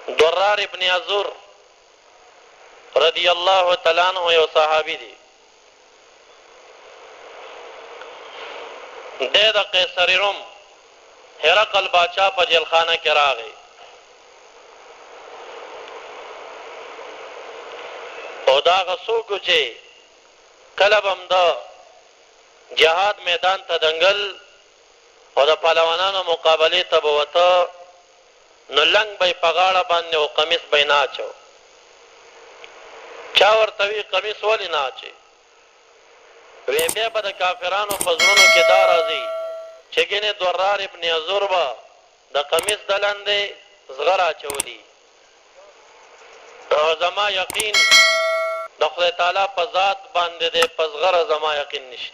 ضرار ابن عزور رضی الله تعالی عنہ یو صحابي دی. د قیصر روم هرقل باچا په جیلخانه کې راغی او دا غسوکو چې کله به هم د جهاد میدان ته دنګل او د پهلوانانو مقابلې ته به وته نو لنګ به په غاړه باندې او قمیص به نه اچو. چا ورته وی قمیص ولې نه اچي؟ وی بیا به د کافرانو په زړونو کې دا راځي چې ګینې ضرار ابن عزور به د قمیص د لاندې زغر اچولي او زما یقین د خدای تعالی په ذات باندې دی په زغره زما یقین نشي.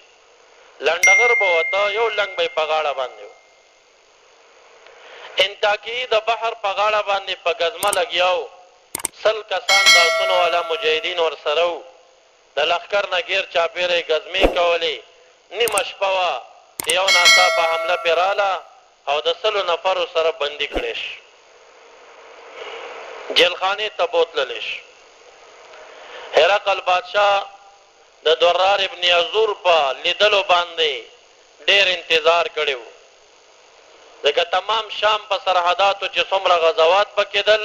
لنډغر به وته یو لنګ به په غاړه باندې انتاکی د بحر په غاړه باندې په غزمه لګیاو. سل کسان د اسونو والا مجاهدین ورسره وو. د لښکر نه غیر چاپیرې غزمې کولې. نیمه شپه وه چې یو ناڅاپه حمله پرې راله او د سلو نفرو سره بندي کړی شو. جیلخانې ته بوتللی شو. هرقل بادشاه د ضرار ابن عزور په لیدلو باندې ډېر انتظار کړی و، ځکه تمام شام په سرحداتو چې څومره غزوات به کېدل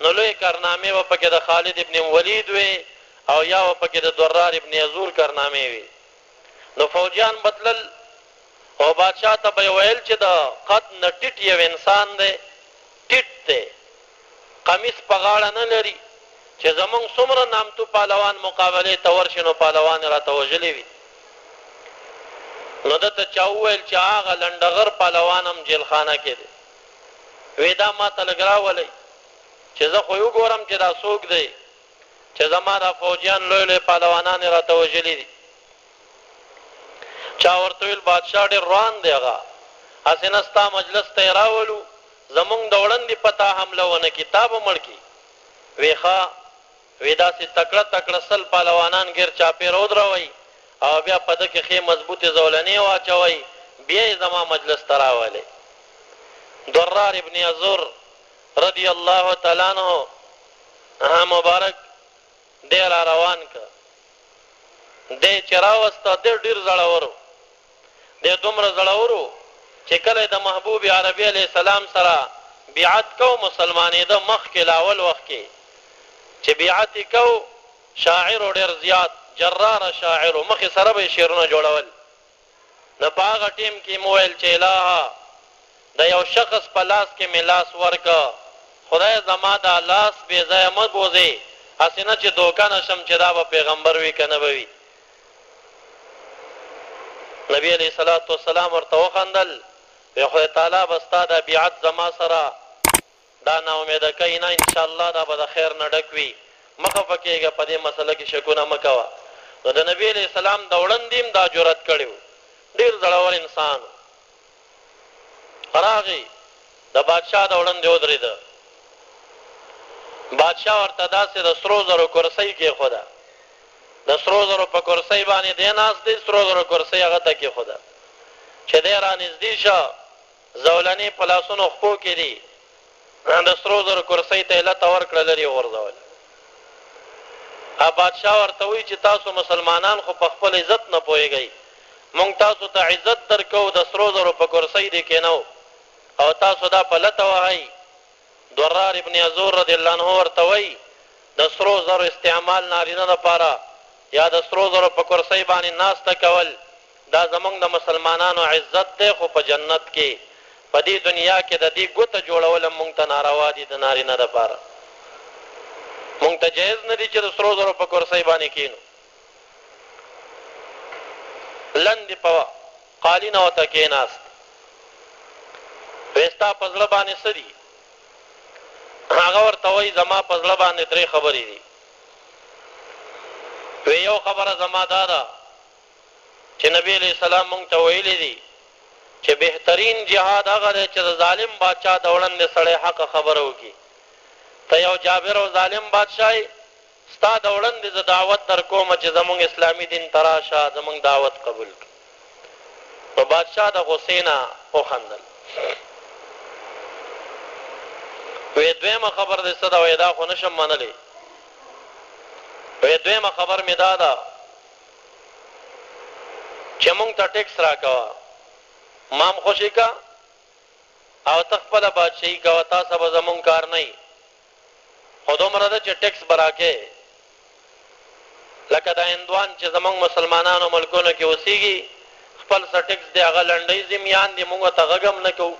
نو لوی کارنامې به پکې د خالد ابن ولید وي او یا به پکې د ضرار ابن عزور کارنامې وي. نو فوجیان بدلل او بادشاه ته به ویل چې د قد نه ټیټ یو انسان دی، ټیټ دی، قمیص په غاړه نه لري، چې زمونږ څومره نامتو پهلوان مقابلې ته ورشي نو پهلوان یې راته وژلی وي. نو دته چا وویل چې هغه لنډغر پهلوان هم جیلخانه کې دی. وی دا ما ته لږ راولئ چې زه خو یې وګورم چې دا څوک دی چې زما دا فوجیان لوی لوی پهلوانان یې راته وژلي دي. چا ورته ویل بادشاه ډېر روان دی، هغه هسې نه ستا مجلس ته یې راولو زمونږ د وړاندې په تا حمله ونه کړي، تا به مړ کړي. وی ښه، وی داسې تکړه تکړه سل پهلوانان غیر چاپېر ودروئ او بیا په ده کې ښې مضبوطې زولنې واچوئ، بیا یې زما مجلس ته راولئ. ضرار ابن عزور رضی الله تعالی عنہ مبارک دی را روان که. دی چې راوسته دی ډېر زړور و. دی دومره زړور و چې کله د محبوب عربي علیه السلام سره بیعت کو مسلمانېده مخکې لاول وخت کې چې بیعت یې کو شاعر و ډېر زیات جراره شاعر و مخې سره به یې شعرونه جوړول. نو په هغه ټیم کې مو ویل چې الهه د یو شخص په لاس کې مې لاس ورکه، خدای زما دا لاس بې ځایه مه بوځې، هسې نه چې دوکه نه شم چې دا به پیغمبر وي که نه به وي. نبی علیه صلات وسلام ورته وخندل، وی خدای تعالی به ستا دا بیعت زما سره دا ناامیده کوي نه، انشاءالله دا به د خیر نه ډک وي، مه خفه کېږه، په دې مسله کې شکونه مه کوه. نو د نبی علیه السلام د وړاندې هم دا جرأت کړی و، ډېر زړور انسان راغی د بادشاه د وړاندې ودرېده. بادشاه ورته داسې د سرو زرو کرسۍ کېښوده، د سرو زرو په کرسۍ باندې دی ناست دی، سرو زرو کرسۍ هغه ته کېښوده چې دی رانږدې شه، زولنې په لاسونو خپو کې دي، د سرو زرو کرسۍ ته یې لته ورکړه، لرې یې وغورځول. بادشاه ورته وایي چې تاسو مسلمانان خو په خپل عزت نه پوهېږئ، مونږ تاسو ته عزت درکوو، د سرو زرو په کرسۍ دې کېنو او تاسو دا په لته وهئ. ضرار ابن عزور رضی الله عنه ورته وایي د سرو زرو استعمال نارینه دپاره یا د سرو زرو په کرسۍ باندې ناسته کول دا زمونږ د مسلمانانو عزت دی، خو په جنت کې په دې دنیا کې د دې ګوته جوړول هم مونږ ته ناروا دي د نارینه دپاره. مونږ ته جایز نه دي چې د سرو زرو په کرسۍ باندې کینو. لندې په قالینه ورته کېناست، وی ستا په زړه باندې څه دي؟ هغه ورته وایي زما په زړه باندې درې خبرې دي. وی یو خبره زما دا ده چې نبی علیه السلام مونږ ته ویلي دي چې بهترین جهاد هغه دی چې د ظالم بادشاه د وړاندې سړی حق خبره وکړي. ته یو جابر او ظالم بادشاه یې، ستا د وړاندې زه دعوت در کومه چې زمونږ اسلامي دین ته راشه، زمونږ دعوت قبول کړي. نو بادشاه د غصې نه وخندل، وې دویمه خبر دې څه ده وې دا خو نشم منلی وې دویمه خبر مې دا ده چې مونږ ته ټیکس راکوه مام خوشي کا او تخپل بادشاہي کا تاسو به زمون کار نه خو دومره ده چې ټیکس براکې لکه دا هندوان چې زمون مسلمانانو ملکونو کې اوسېږي خپل څه ټیکس دی هغه لنډۍ زمیان دی مونږ ته غږم نه کوو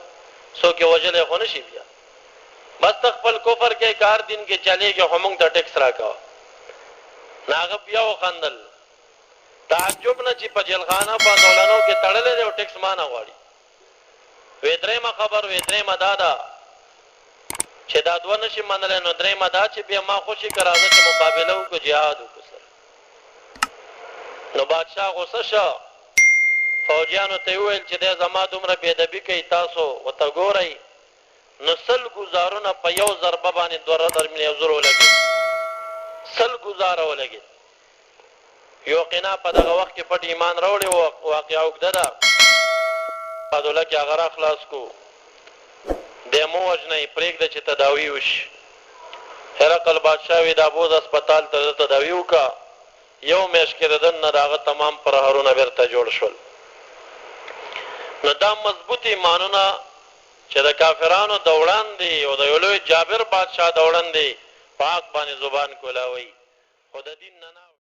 څوک یې وژلی خو نشي بیا بس خپل کفر کې کار دین کې چلېږي خو مونږ ته ټیکس راکوه نو هغه بیا وخندل تعجب نه چې په جیلخانه په دولانو کې تړلی دی او ټیکس ما نه غواړي وې درېیمه خبر وې درېیمه دا ده چې دا دوه نشي منلی نو درېیمه دا چې بیا ما خوشي که راځه چې مقابله وکړو جهاد وکړو سره نو بادشاه غصه شه فوجیانو ته یې وویل چې دی زما دومره بېادبي کوي تاسو ورته ګورئ نو 100 ګزارونه په یو ضربه باندې 2,000 ولګېد 100 ګزاره ولګېد یو قنا په دغه وخت کې پټ ایمان راوړی واقعه اوږده ده په دوله کې هغه را خلاص کو دی مو وژنئ پرېږده چې تداوي وشي هرقل بادشاه وي دا بوز هسپتال ته تداوي وکړه یو میاشت کې د دننه د هغه تمام پرهرونه بیرته جوړ شول نو دا مضبوط ایمانونه چې د کافرانو د وړاندې او د یو لوی جابر بادشاه د وړاندې په حق باندې زبان کولاوي خو د دین نه